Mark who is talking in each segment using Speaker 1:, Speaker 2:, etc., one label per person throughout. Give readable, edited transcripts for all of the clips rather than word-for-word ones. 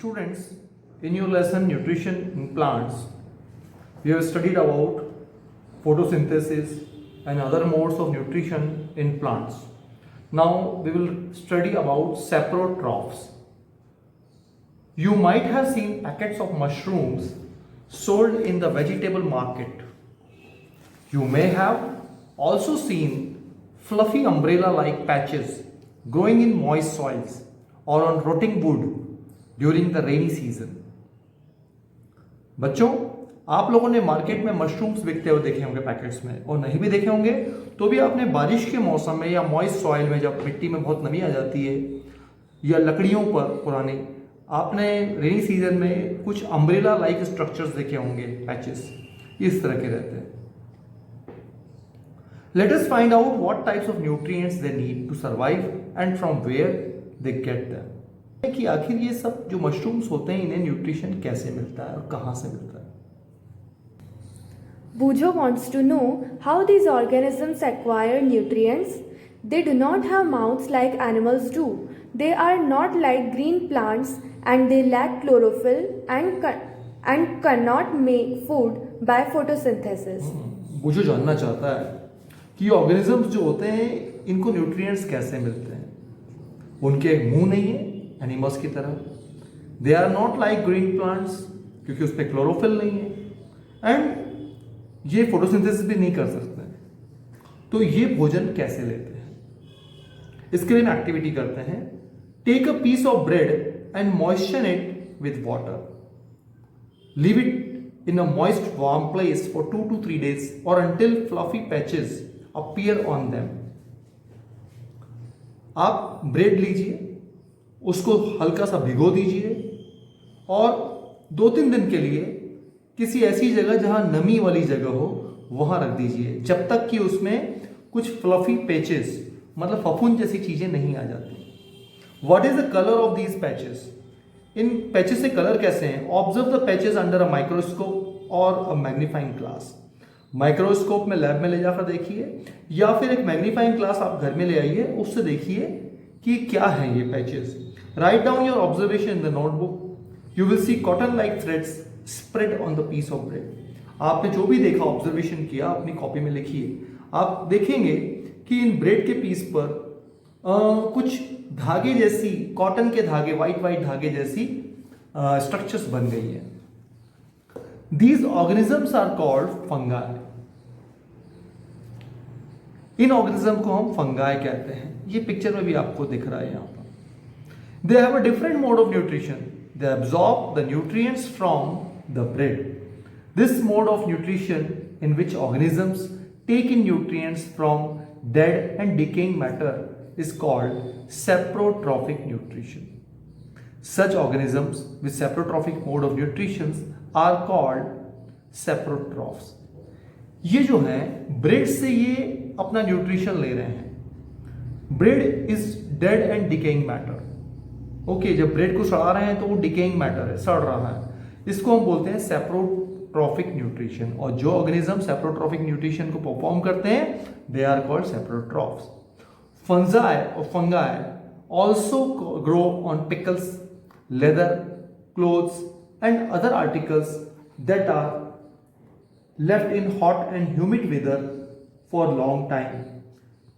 Speaker 1: Students, in your lesson Nutrition in Plants, we have studied about photosynthesis and other modes of nutrition in plants. Now we will study about saprotrophs. You might have seen packets of mushrooms sold in the vegetable market. You may have also seen fluffy umbrella-like patches growing in moist soils or on rotting wood during the rainy season. बच्चों, आप लोगों ने market में mushrooms बिकते हुए देखे होंगे packets में, और नहीं भी देखे होंगे तो भी आपने बारिश के मौसम में या मॉइस्ट सॉइल में जब मिट्टी में बहुत नमी आ जाती है या लकड़ियों पर पुरानी, आपने रेनी सीजन में कुछ अम्ब्रेला लाइक स्ट्रक्चर्स देखे होंगे, पैचेस इस तरह के रहते हैं. Let us find out what types of nutrients they need to survive and from where they get them. कि आखिर ये सब जो मशरूम्स होते हैं इन्हें न्यूट्रिशन कैसे मिलता है और कहाँ से मिलता है.
Speaker 2: Bujo wants to know how these organisms acquire nutrients. They do not have mouths like animals do. They are not like green plants and they lack chlorophyll and cannot make food by photosynthesis.
Speaker 1: बुजो जानना चाहता है कि organisms जो होते हैं इनको nutrients कैसे मिलते हैं. उनके मुंह नहीं है एनिमल्स की तरह. They are not like green plants क्योंकि उस पर क्लोरोफिल नहीं है, एंड ये फोटोसिंथेसिस भी नहीं कर सकते. तो ये भोजन कैसे लेते हैं, इसके लिए एक्टिविटी करते हैं. Take a piece of bread and moisture it with water. Leave it in a moist warm place for 2 to 3 days or until fluffy patches appear on them. आप ब्रेड लीजिए, उसको हल्का सा भिगो दीजिए और 2-3 दिन के लिए किसी ऐसी जगह जहां नमी वाली जगह हो वहां रख दीजिए जब तक कि उसमें कुछ फ्लफी पैचेस मतलब फफूंद जैसी चीजें नहीं आ जाती. What is the colour of these patches? In patches से कलर कैसे हैं? Observe the patches under a microscope और अ मैग्नीफाइंग ग्लास. माइक्रोस्कोप में लैब में ले जाकर देखिए या फिर एक मैग्नीफाइंग ग्लास आप घर में ले आइए, उससे देखिए कि क्या है ये patches. Write down your observation in the notebook. You will see cotton like threads spread on the piece of bread. आपने जो भी देखा, ऑब्जर्वेशन किया, अपनी कॉपी में लिखिए. आप देखेंगे कि इन ब्रेड के पीस पर कुछ धागे जैसी, कॉटन के धागे, वाइट धागे जैसी स्ट्रक्चर्स बन गई है. These organisms are called fungi. In organism को हम फंगाई कहते हैं. ये पिक्चर में भी आपको दिख रहा है यहाँ पर. They have a different mode of nutrition. They absorb the nutrients from the bread. This mode of nutrition in which organisms take in nutrients from dead and decaying matter is called saprotrophic nutrition. Such organisms with saprotrophic mode of nutrition are called saprotrophs. ये जो है bread से ये अपना nutrition ले रहे हैं. Bread is dead and decaying matter. Okay, जब ब्रेड को सड़ा रहे हैं तो वो डिकेइंग मैटर है, सड़ रहा है. इसको हम बोलते हैं सैप्रोट्रॉफिक न्यूट्रिशन. और जो ऑर्गेनिज्म सैप्रोट्रॉफिक न्यूट्रिशन को परफॉर्म करते हैं दे आर कॉल्ड सैप्रोट्रॉफ्स. फंजाई और fungi also grow on pickles, leather, clothes and other articles that are left in hot and humid weather for long time.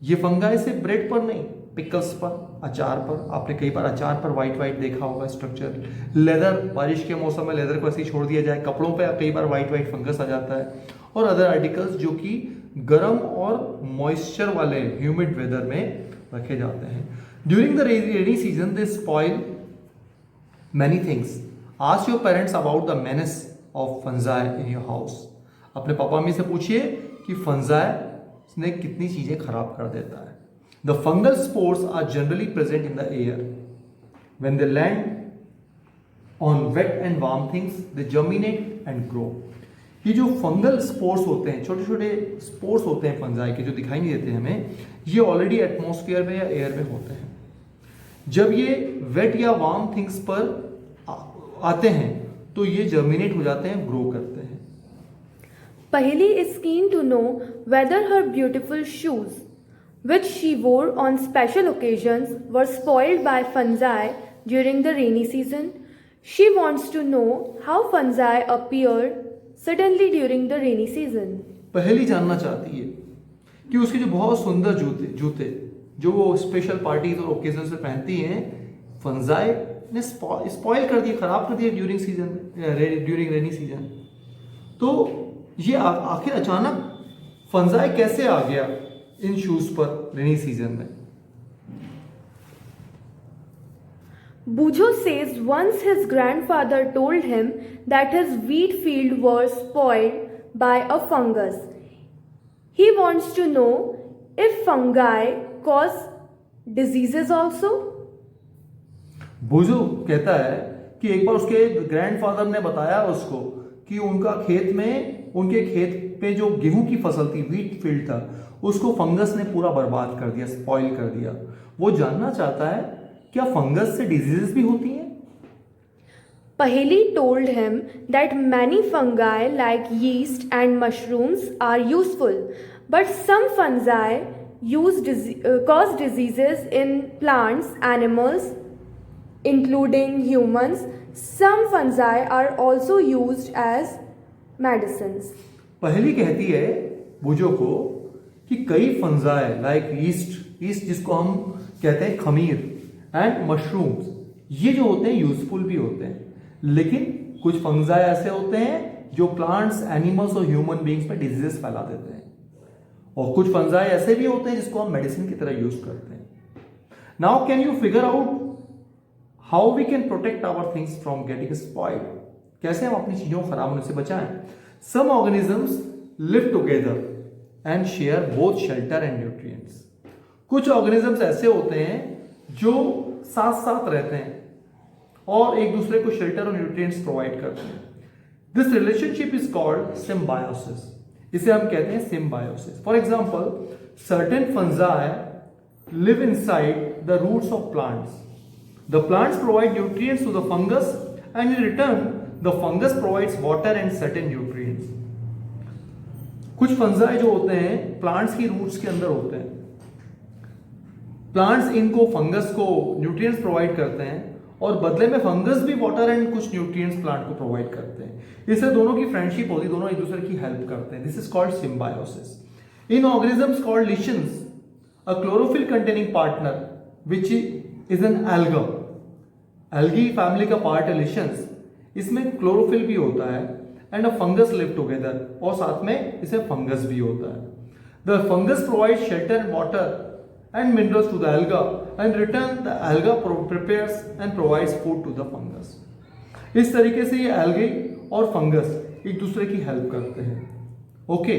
Speaker 1: ये फंगाई से ब्रेड पर नहीं, पिकल्स पर, अचार पर. आपने कई बार अचार पर वाइट देखा होगा स्ट्रक्चर. लेदर, बारिश के मौसम में लेदर को ऐसे ही छोड़ दिया जाए, कपड़ों पे कई बार वाइट फंगस आ जाता है. और अदर आर्टिकल्स जो कि गर्म और मॉइस्चर वाले ह्यूमिड वेदर में रखे जाते हैं. During the rainy season they spoil many things. Ask your parents about the menace of fungi in your house. अपने पापा मम्मी से पूछिए कि फंजाई ने कितनी चीजें खराब कर देता है. The fungal spores are generally present in the air. When they land on wet and warm things, they germinate and grow. ये जो फंगल स्पोर्स होते हैं, छोटे छोटे स्पोर्स होते हैं फंजाई के, जो दिखाई नहीं देते हमें, ये ऑलरेडी एटमॉस्फेयर में या एयर में होते हैं. जब ये वेट या वार्म थिंग्स पर आते हैं तो ये जर्मिनेट हो जाते हैं, ग्रो करते हैं.
Speaker 2: Paheli is keen to know whether her beautiful shoes, which she wore on special occasions, were spoiled by fungi during the rainy season. She wants to know how fungi appear suddenly during the rainy season.
Speaker 1: पहेली जानना चाहती है कि उसके जो बहुत सुंदर जूते जूते जो वो स्पेशल पार्टीज और ओकेजन से पहनती हैं, फंजाई ने स्पॉइल कर दिए, खराब कर दिए during season, during rainy season. तो ये आखिर अचानक फंजाई कैसे आ गया इन शूज पर रेनी सीजन में?
Speaker 2: Bujo says once his grandfather told him that his wheat field was spoiled by a fungus. He wants to know if fungi cause diseases also.
Speaker 1: बुजू कहता है कि एक बार उसके ग्रैंडफादर ने बताया उसको कि उनके खेत पे जो गेहूं की फसल थी, व्हीट फील्ड था, उसको फंगस ने पूरा बर्बाद कर दिया, स्पॉइल कर दिया। वो जानना चाहता है क्या फंगस से डिजीजेस भी होती हैं?
Speaker 2: Paheli told him that many fungi like yeast and mushrooms are useful, but some fungi cause diseases in plants, animals, including humans. Some fungi are also used as medicines.
Speaker 1: पहली कहती है बुजो को कि कई फंजाई लाइक ईस्ट जिसको हम कहते हैं खमीर, एंड मशरूम्स, ये जो होते हैं यूजफुल भी होते हैं, लेकिन कुछ फंजाई ऐसे होते हैं जो प्लांट्स, एनिमल्स और ह्यूमन बींग्स में डिजीजेस फैला देते हैं, और कुछ फंजाई ऐसे भी होते हैं जिसको हम मेडिसिन की तरह यूज करते हैं। Now can you figure out how we can protect our things from getting spoiled? कैसे हम अपनी चीजों को खराब होने से बचाएं? Some organisms live together and share both shelter and nutrients. कुछ ऑर्गेनिजम्स ऐसे होते हैं जो साथ साथ रहते हैं और एक दूसरे को शेल्टर और न्यूट्रिएंट्स प्रोवाइड करते हैं। This relationship is called symbiosis. इसे हम कहते हैं symbiosis. For example, certain fungi live inside the roots of plants. The plants provide nutrients to the fungus and in return the fungus provides water and certain nutrients. कुछ fungi जो होते हैं plants की roots के अंदर होते हैं, plants इनको फंगस को न्यूट्रिएंट्स प्रोवाइड करते हैं और बदले में फंगस भी वाटर एंड कुछ न्यूट्रिएंट्स प्लांट को प्रोवाइड करते हैं। इससे दोनों की फ्रेंडशिप होती है, दोनों एक दूसरे की हेल्प करते हैं। This is called symbiosis. In organisms called lichens, a chlorophyll containing partner which is an alga. Algae family का पार्ट है लिशंस, इसमें क्लोरोफिल भी होता है, and a fungus live together, और साथ में इसे फंगस भी होता है। The fungus provide shelter and water and minerals to the alga, and return the alga prepares and provides food to the fungus. इस तरीके से ये algae और फंगस एक दूसरे की हेल्प करते हैं। ओके